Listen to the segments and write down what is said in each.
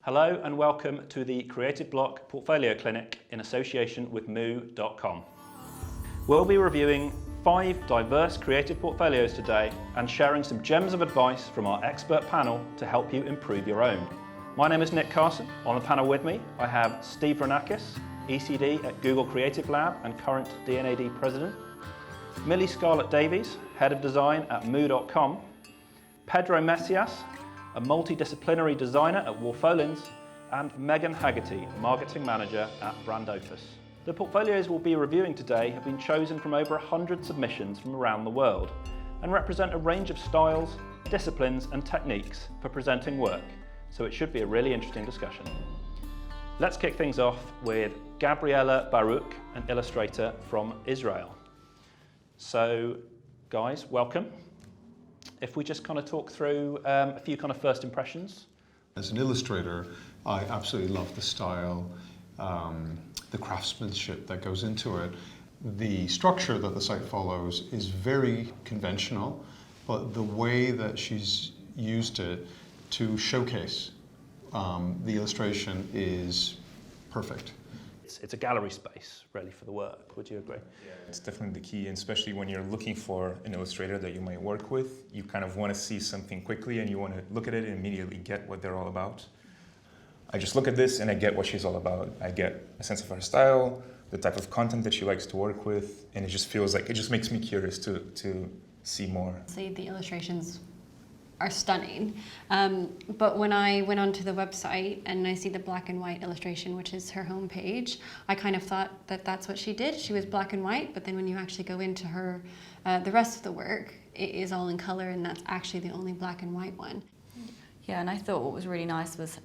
Hello and welcome to the Creative Bloq Portfolio Clinic in association with MOO.com. We'll be reviewing 5 diverse creative portfolios today and sharing some gems of advice from our expert panel to help you improve your own. My name is Nick Carson. On the panel with me, I have Steve Renakis, ECD at Google Creative Lab and current D&AD President, Millie Scarlett-Davies, Head of Design at MOO.com, Pedro Messias, a multidisciplinary designer at Wolff Olins, and Megan Haggerty, Marketing Manager at BrandOpus. The portfolios we'll be reviewing today have been chosen from over 100 submissions from around the world and represent a range of styles, disciplines and techniques for presenting work, so it should be a really interesting discussion. Let's kick things off with Gabriella Baroque, an illustrator from Israel. So, guys, welcome. If we just kind of talk through a few kind of first impressions. As an illustrator, I absolutely love the style, the craftsmanship that goes into it. The structure that the site follows is very conventional, but the way that she's used it to showcase the illustration is perfect. It's a gallery space, really, for the work. Would you agree? Yeah, it's definitely the key, and especially when you're looking for an illustrator that you might work with. You kind of want to see something quickly, and you want to look at it and immediately get what they're all about. I just look at this, and I get what she's all about. I get a sense of her style, the type of content that she likes to work with, and it just feels like, it just makes me curious to see more. See, the illustrations are stunning, but when I went onto the website and I see the black and white illustration, which is her homepage, I kind of thought that that's what she did. She was black and white, but then when you actually go into her, the rest of the work, it is all in color, and that's actually the only black and white one. Yeah, and I thought what was really nice was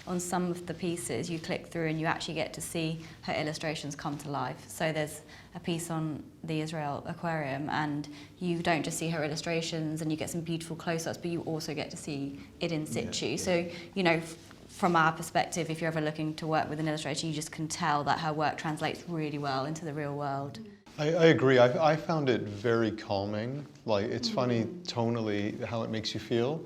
on some of the pieces you click through and you actually get to see her illustrations come to life. So there's a piece on the Israel Aquarium and you don't just see her illustrations and you get some beautiful close-ups, but you also get to see it in situ. Yeah. So, you know, from our perspective, if you're ever looking to work with an illustrator, you just can tell that her work translates really well into the real world. I agree. I found it very calming. Like, it's funny tonally how it makes you feel.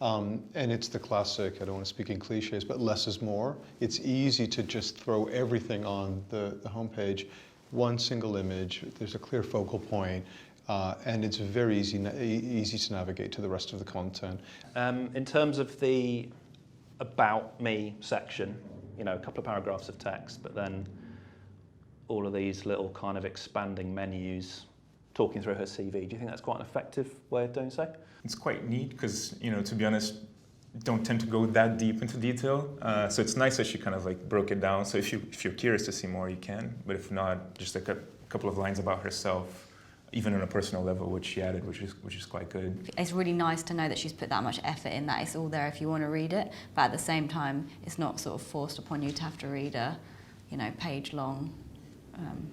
And it's the classic, I don't want to speak in cliches, but less is more. It's easy to just throw everything on the homepage, one single image, there's a clear focal point, and it's very easy to navigate to the rest of the content. In terms of the About Me section, you know, a couple of paragraphs of text, but then all of these little kind of expanding menus talking through her CV. Do you think that's quite an effective way of doing so? It's quite neat because, you know, to be honest, don't tend to go that deep into detail. So it's nice that she kind of like broke it down. So if you're curious to see more, you can. But if not, just like a couple of lines about herself, even on a personal level, which she added, which is quite good. It's really nice to know that she's put that much effort in, that it's all there if you want to read it. But at the same time, it's not sort of forced upon you to have to read a, you know, page-long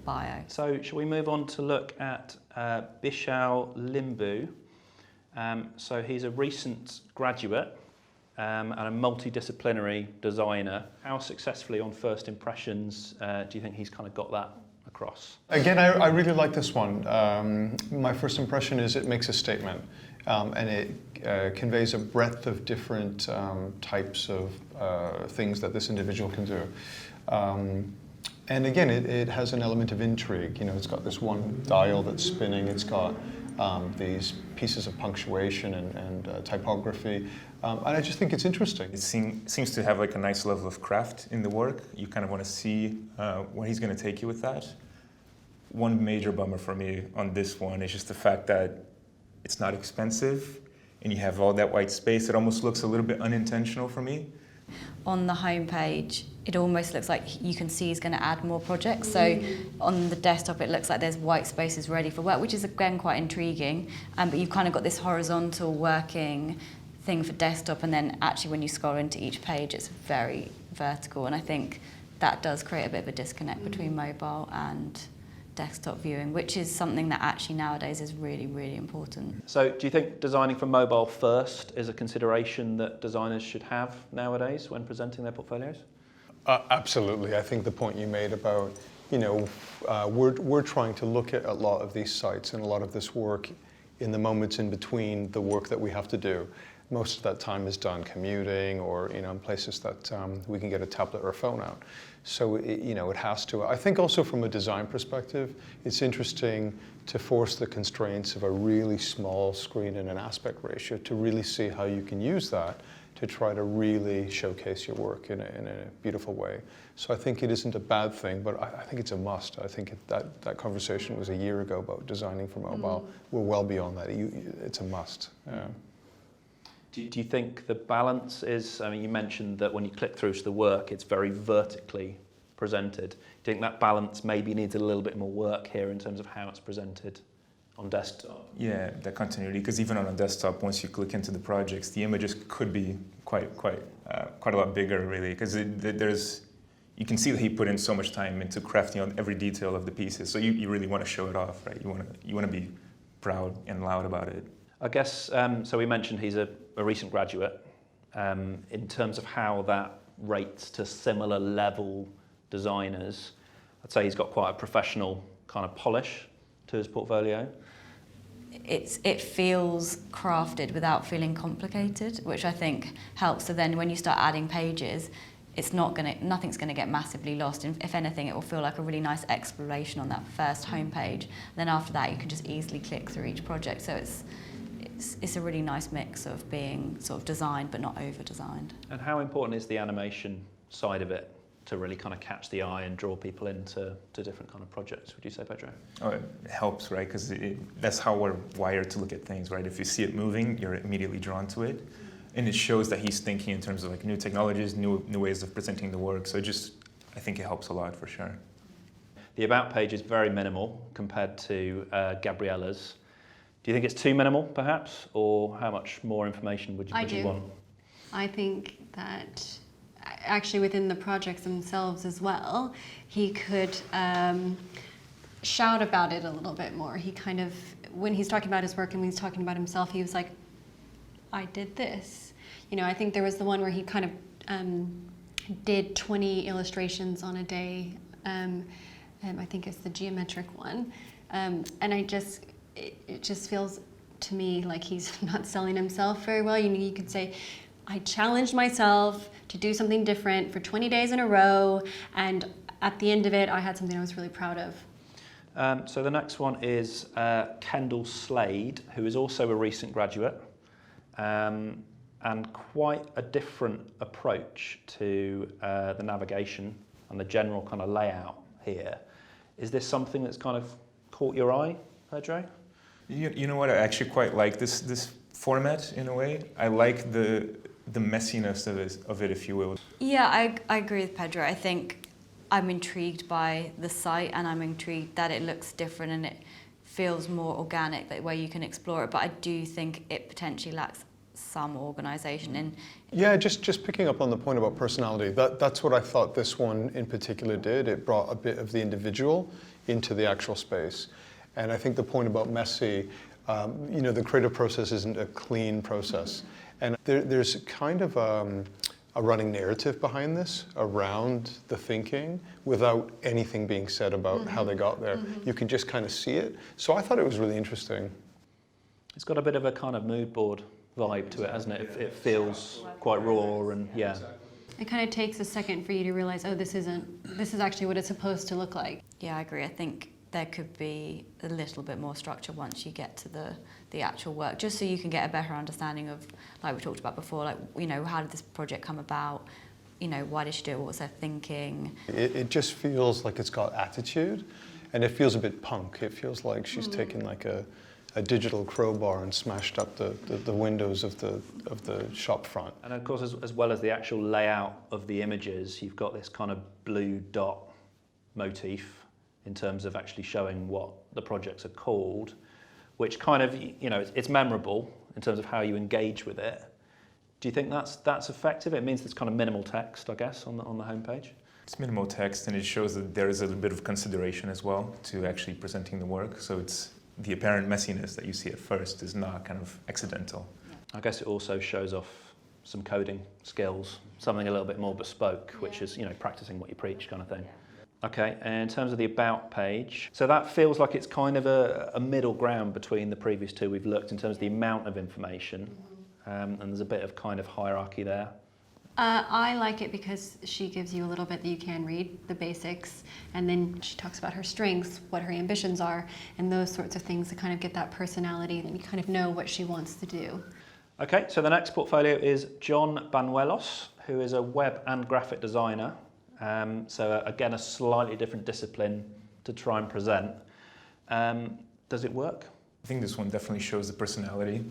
bio. So shall we move on to look at Bishal Limbu? So he's a recent graduate and a multidisciplinary designer. How successfully on first impressions do you think he's kind of got that across? Again, I really like this one. My first impression is it makes a statement and it conveys a breadth of different types of things that this individual can do. And again, it has an element of intrigue. You know, it's got this one dial that's spinning. It's got these pieces of punctuation and typography. And I just think it's interesting. It seems to have like a nice level of craft in the work. You kind of want to see where he's going to take you with that. One major bummer for me on this one is just the fact that it's not expensive and you have all that white space. It almost looks a little bit unintentional for me. On the homepage, it almost looks like you can see he's going to add more projects. So on the desktop, it looks like there's white spaces ready for work, which is again quite intriguing. But you've kind of got this horizontal working thing for desktop, and then actually when you scroll into each page, it's very vertical. And I think that does create a bit of a disconnect between mobile and desktop viewing, which is something that actually nowadays is really, really important. So do you think designing for mobile first is a consideration that designers should have nowadays when presenting their portfolios? Absolutely. I think the point you made about, you know, we're trying to look at a lot of these sites and a lot of this work in the moments in between the work that we have to do. most of that time is done commuting or in places that we can get a tablet or a phone out. So it has to. I think also from a design perspective, it's interesting to force the constraints of a really small screen and an aspect ratio to really see how you can use that to try to really showcase your work in a beautiful way. So I think it isn't a bad thing, but I think it's a must. I think that conversation was a year ago about designing for mobile. We're well beyond that. It's a must. Do you think the balance is, I mean, you mentioned that when you click through to the work, it's very vertically presented. Do you think that balance maybe needs a little bit more work here in terms of how it's presented on desktop? Yeah, the continuity, because even on a desktop, once you click into the projects, the images could be quite a lot bigger, really, because you can see that he put in so much time into crafting on every detail of the pieces. So you really want to show it off, right? You want to be proud and loud about it. I guess, so we mentioned he's a recent graduate. In terms of how that rates to similar level designers, I'd say he's got quite a professional kind of polish to his portfolio. It feels crafted without feeling complicated, which I think helps. So then when you start adding pages, nothing's gonna get massively lost. And if anything, it will feel like a really nice exploration on that first homepage. Then after that, you can just easily click through each project. So it's a really nice mix of being sort of designed but not over-designed. And how important is the animation side of it to really kind of catch the eye and draw people into different kind of projects, would you say, Pedro? Oh, it helps, right? Because that's how we're wired to look at things, right? If you see it moving, you're immediately drawn to it. And it shows that he's thinking in terms of like new technologies, new ways of presenting the work. So I think it helps a lot for sure. The About page is very minimal compared to Gabriella's. Do you think it's too minimal, perhaps? Or how much more information would you want? I think that actually within the projects themselves as well, he could shout about it a little bit more. He kind of, when he's talking about his work and when he's talking about himself, he was like, I did this. I think there was the one where he kind of did 20 illustrations on a day. I think it's the geometric one. And it just feels to me like he's not selling himself very well. You could say, I challenged myself to do something different for 20 days in a row, and at the end of it, I had something I was really proud of. So the next one is Kendall Slade, who is also a recent graduate, and quite a different approach to the navigation and the general kind of layout here. Is this something that's kind of caught your eye, Pedro? You know what? I actually quite like this format in a way. I like the messiness of it, if you will. Yeah, I agree with Pedro. I think I'm intrigued by the site, and I'm intrigued that it looks different and it feels more organic, that way you can explore it. But I do think it potentially lacks some organisation in. Yeah, just picking up on the point about personality. That's what I thought this one in particular did. It brought a bit of the individual into the actual space. And I think the point about messy, the creative process isn't a clean process. And there's kind of a running narrative behind this around the thinking without anything being said about how they got there. You can just kind of see it. So I thought it was really interesting. It's got a bit of a kind of mood board vibe to it, hasn't it? It feels quite raw and yeah. It kind of takes a second for you to realize, oh, this is actually what it's supposed to look like. Yeah, I agree. I think there could be a little bit more structure once you get to the actual work, just so you can get a better understanding of, like we talked about before, like, how did this project come about? Why did she do it? What was her thinking? It just feels like it's got attitude, and it feels a bit punk. It feels like she's taken like a digital crowbar and smashed up the windows of the shop front. And of course, as well as the actual layout of the images, you've got this kind of blue dot motif in terms of actually showing what the projects are called, which kind of, it's memorable in terms of how you engage with it. Do you think that's effective? It means there's kind of minimal text, I guess, on the homepage. It's minimal text, and it shows that there is a little bit of consideration as well to actually presenting the work. So it's the apparent messiness that you see at first is not kind of accidental. I guess it also shows off some coding skills, something a little bit more bespoke, which is, practicing what you preach kind of thing. Okay, and in terms of the About page, so that feels like it's kind of a middle ground between the previous two we've looked in terms of the amount of information and there's a bit of kind of hierarchy there. I like it because she gives you a little bit that you can read, the basics, and then she talks about her strengths, what her ambitions are, and those sorts of things to kind of get that personality, and you kind of know what she wants to do. Okay, so the next portfolio is John Banuelos, who is a web and graphic designer. So again, a slightly different discipline to try and present. Does it work? I think this one definitely shows the personality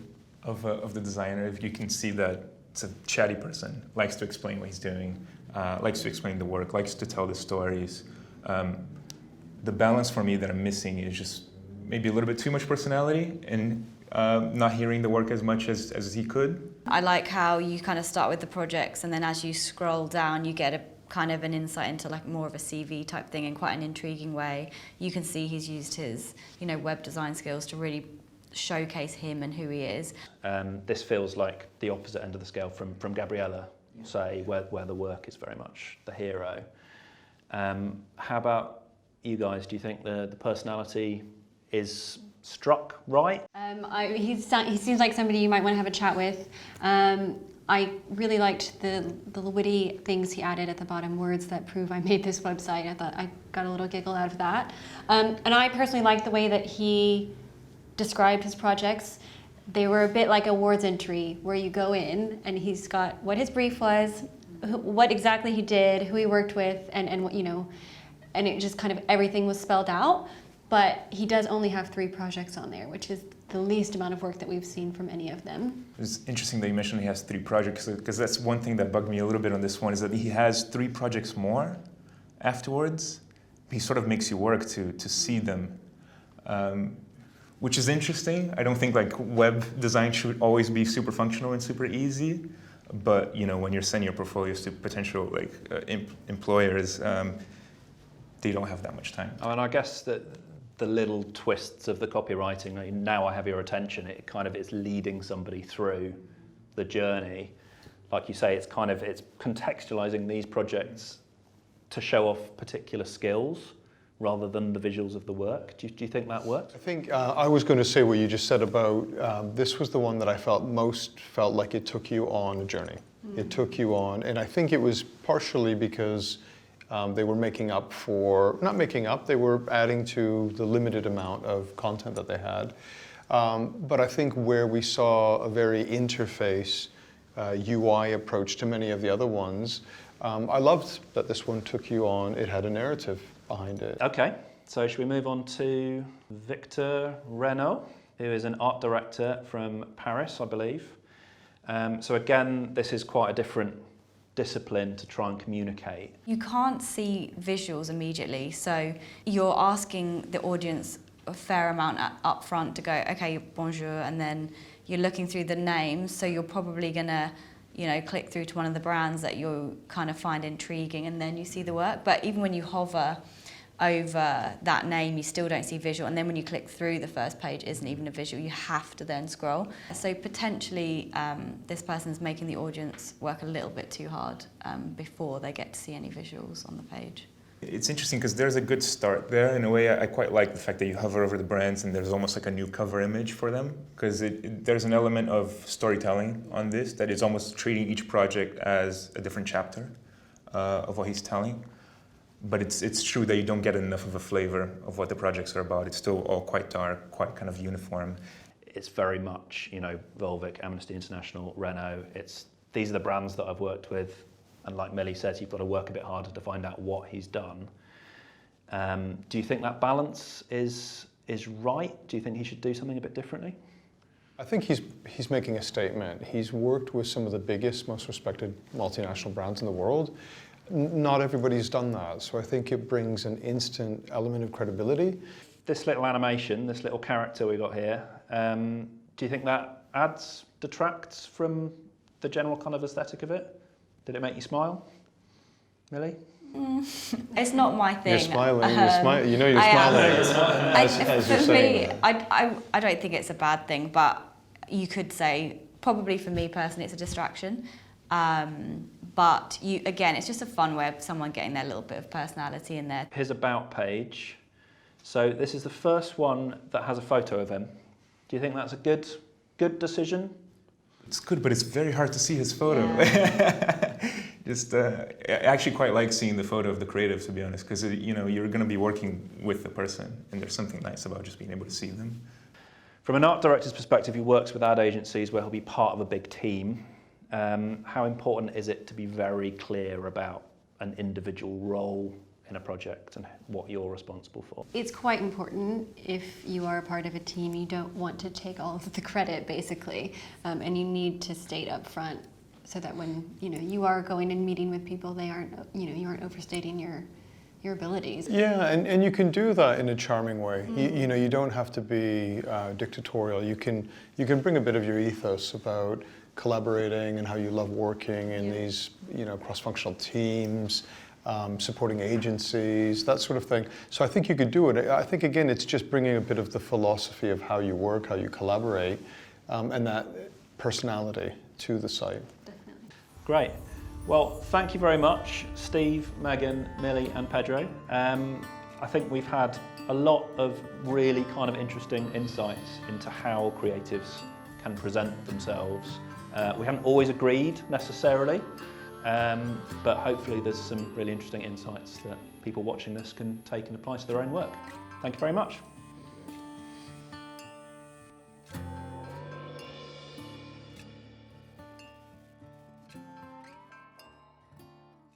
of the designer. If you can see that it's a chatty person, likes to explain what he's doing, likes to explain the work, likes to tell the stories. The balance for me that I'm missing is just maybe a little bit too much personality and not hearing the work as much as he could. I like how you kind of start with the projects and then as you scroll down you get a kind of an insight into like more of a CV type thing in quite an intriguing way. You can see he's used his, web design skills to really showcase him and who he is. This feels like the opposite end of the scale from Gabriella, say, where the work is very much the hero. How about you guys? Do you think the personality is struck right? He seems like somebody you might want to have a chat with. I really liked the witty things he added at the bottom, words that prove I made this website. I thought I got a little giggle out of that. And I personally liked the way that he described his projects. They were a bit like a awards entry where you go in and he's got what his brief was, what exactly he did, who he worked with, and what, and it just kind of everything was spelled out. But he does only have 3 projects on there, which is the least amount of work that we've seen from any of them. It's interesting that you mentioned he has 3 projects, because that's one thing that bugged me a little bit on this one, is that he has 3 projects more afterwards. He sort of makes you work to see them, which is interesting. I don't think like web design should always be super functional and super easy, but when you're sending your portfolios to potential employers, they don't have that much time. And I guess that the little twists of the copywriting, now I have your attention, it's leading somebody through the journey. Like you say, it's contextualizing these projects to show off particular skills rather than the visuals of the work. Do you think that works? I think I was going to say what you just said about this was the one that I felt like it took you on a journey. It took you on, and I think it was partially because they were they were adding to the limited amount of content that they had. But I think where we saw a very interface UI approach to many of the other ones, I loved that this one took you on. It had a narrative behind it. Okay, so should we move on to Victor Renaud, who is an art director from Paris, I believe. So again, this is quite a different discipline to try and communicate. You can't see visuals immediately, so you're asking the audience a fair amount up front to go, okay, bonjour, and then you're looking through the names, so you're probably gonna click through to one of the brands that you kind of find intriguing, and then you see the work. But even when you hover over that name, you still don't see visual, and then when you click through, the first page isn't even a visual. You have to then scroll. So potentially this person's making the audience work a little bit too hard before they get to see any visuals on the page. It's interesting because there's a good start there. In a way, I quite like the fact that you hover over the brands and there's almost like a new cover image for them, because there's an element of storytelling on this that is almost treating each project as a different chapter of what he's telling. But it's true that you don't get enough of a flavor of what the projects are about. It's still all quite dark, quite kind of uniform. It's very much, Volvic, Amnesty International, Renault. These are the brands that I've worked with. And like Millie says, you've got to work a bit harder to find out what he's done. Do you think that balance is right? Do you think he should do something a bit differently? I think he's making a statement. He's worked with some of the biggest, most respected multinational brands in the world. Not everybody's done that, so I think it brings an instant element of credibility. This little animation, this little character we got here, do you think that detracts from the general kind of aesthetic of it? Did it make you smile, Millie? It's not my thing. You're smiling. You're smiling. You're smiling as you're saying that. I don't think it's a bad thing, but you could say probably for me personally, it's a distraction. But again, it's just a fun way of someone getting their little bit of personality in there. His about page. So this is the first one that has a photo of him. Do you think that's a good decision? it's good, but it's very hard to see his photo. Just, I actually quite like seeing the photo of the creative, to be honest, because you know, you're going to be working with the person, and there's something nice about just being able to see them. From an art director's perspective, who works with ad agencies where he'll be part of a big team, how important is it to be very clear about an individual role in a project and what you're responsible for? It's quite important. If you are a part of a team, you don't want to take all of the credit, basically, and you need to state up front so that when you are going and meeting with people, they aren't you aren't overstating your abilities. Yeah, and you can do that in a charming way. You don't have to be dictatorial. You can bring a bit of your ethos about collaborating and how you love working in these cross-functional teams, supporting agencies, that sort of thing. So I think you could do it. I think again, it's just bringing a bit of the philosophy of how you work, how you collaborate, and that personality to the site. Definitely. Great. Well, thank you very much, Steve, Megan, Millie and Pedro. I think we've had a lot of really kind of interesting insights into how creatives can present themselves. We haven't always agreed necessarily, but hopefully there's some really interesting insights that people watching this can take and apply to their own work. Thank you very much.